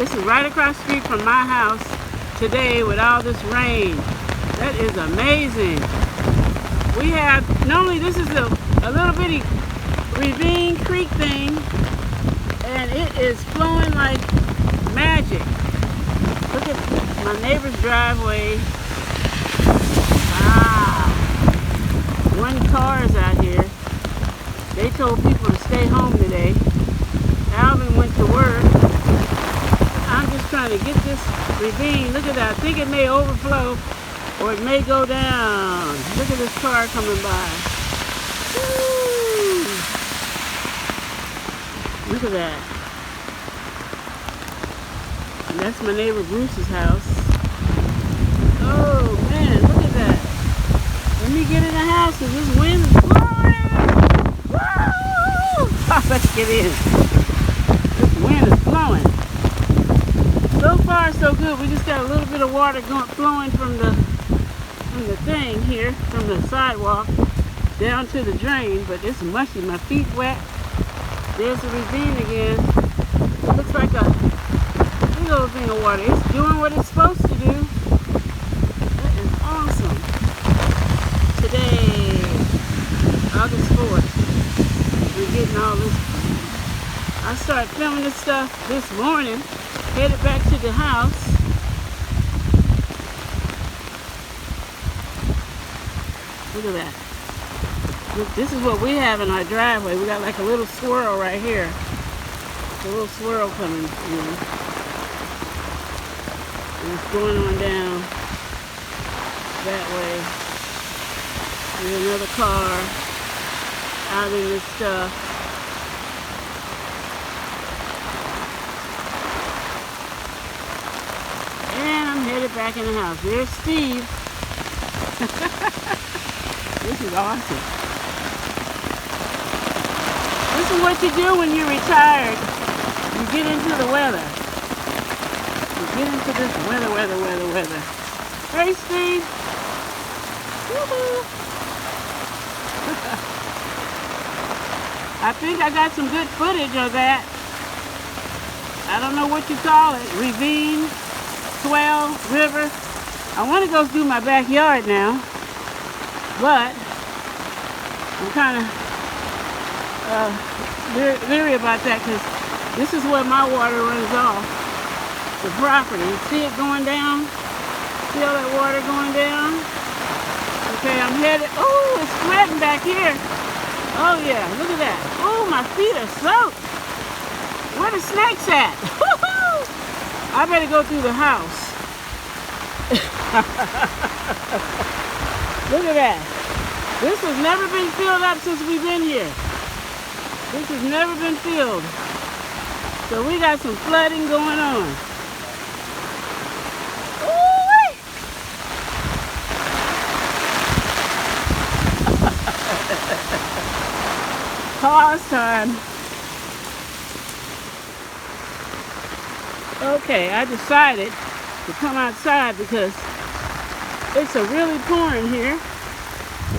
This is right across the street from my house today with all this rain. That is amazing. We have, normally this is a little bitty ravine creek thing, and it is flowing like magic. Look at my neighbor's driveway. Wow. One car is out here. They told people to stay home today. Alvin went to work. I'm just trying to get this ravine. Look at that. I think it may overflow or it may go down. Look at this car coming by. Woo! Look at that. And that's my neighbor Bruce's house. Oh man, look at that. Let me get in the house because this wind is blowing. Woo! Let's get in. This wind is blowing. So far so good. We just got a little bit of water flowing from the thing here, from the sidewalk down to the drain, but it's mushy. My feet wet. There's the ravine again. It looks like a big old thing of water. It's doing what it's supposed to do. That is awesome. Today, August 4th, we're getting all this. I started filming this stuff this morning, headed back to the house. Look at that. Look, this is what we have in our driveway. We got like a little swirl right here. A little swirl coming in. And it's going on down that way. There's another car out in this stuff. And I'm headed back in the house. There's Steve. This is awesome. This is what you do when you're retired. You get into the weather. You get into this weather. Hey, Steve. Woohoo. I think I got some good footage of that. I don't know what you call it. Ravine, swell, river. I want to go through my backyard now, but I'm kind of leery about that because this is where my water runs off the property. See it going down? See all that water going down? Okay, I'm headed. Oh, it's flooding back here. Oh yeah, look at that. Oh, my feet are soaked. Where the snakes at? I better go through the house. Look at that. This has never been filled up since we've been here. This has never been filled. So we got some flooding going on. Ooh-wee. Pause time. Okay, I decided to come outside because it's a really pouring here.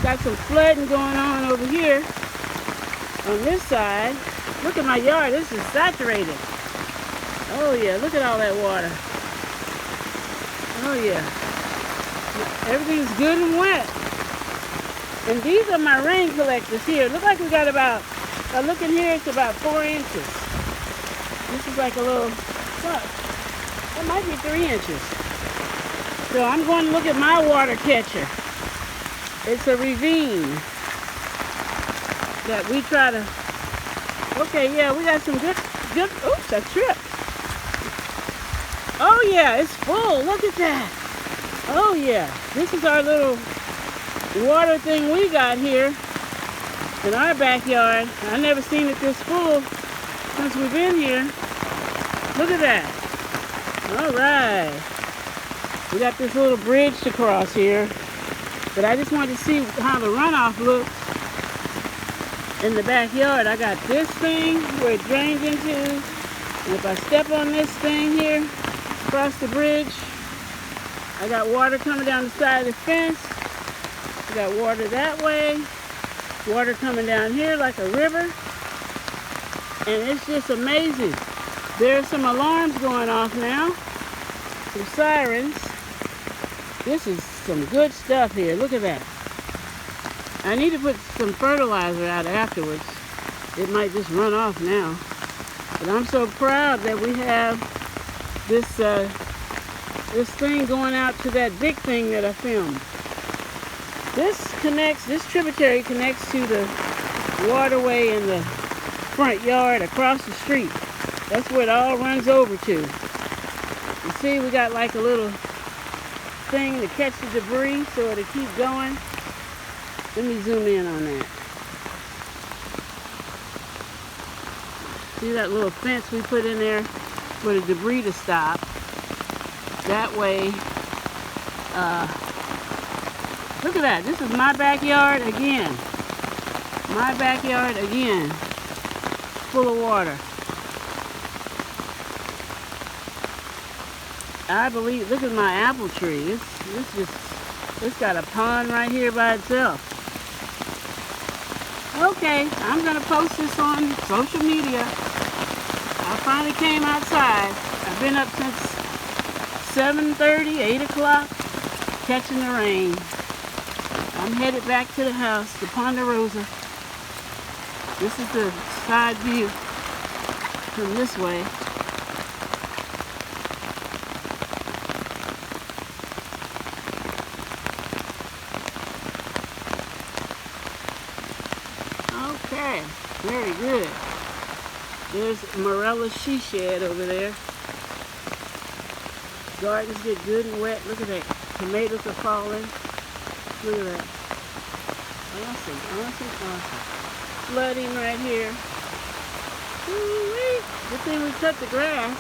Got some flooding going on over here on this side. Look at my yard. This is saturated. Oh yeah, look at all that water. Oh yeah. Everything's good and wet. And these are my rain collectors here. Look like we got about, look in here, it's about 4 inches. This is like a little, what? That might be 3 inches. So I'm going to look at my water catcher. It's a ravine that we try to, okay, yeah, we got some good, oops, I tripped. Oh yeah, it's full, look at that. Oh yeah, this is our little water thing we got here in our backyard. I never seen it this full since we've been here. Look at that. All right. We got this little bridge to cross here. But I just wanted to see how the runoff looks in the backyard. I got this thing where it drains into. And if I step on this thing here, across the bridge, I got water coming down the side of the fence. I got water that way. Water coming down here like a river. And it's just amazing. There's some alarms going off now. Some sirens. This is some good stuff here. Look at that. I need to put some fertilizer out afterwards. It might just run off now. But I'm so proud that we have this this thing going out to that big thing that I filmed. This tributary connects to the waterway in the front yard across the street. That's where it all runs over to. You see, we got like a little thing to catch the debris so it'll keep going. Let me zoom in on that. See that little fence we put in there for the debris to stop? That way, look at that. This is my backyard again. My backyard again, full of water. I believe, look at my apple tree. It's got a pond right here by itself. Okay, I'm gonna post this on social media. I finally came outside. I've been up since 7:30, 8 o'clock, catching the rain. I'm headed back to the house, to Ponderosa. This is the side view from this way. Okay, very good. There's Morella's she shed over there. Gardens get good and wet. Look at that. Tomatoes are falling. Look at that. Awesome, awesome, awesome. Flooding right here. Woo-wee. Good thing we cut the grass.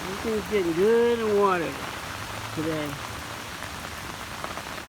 Everything's getting good and watered today.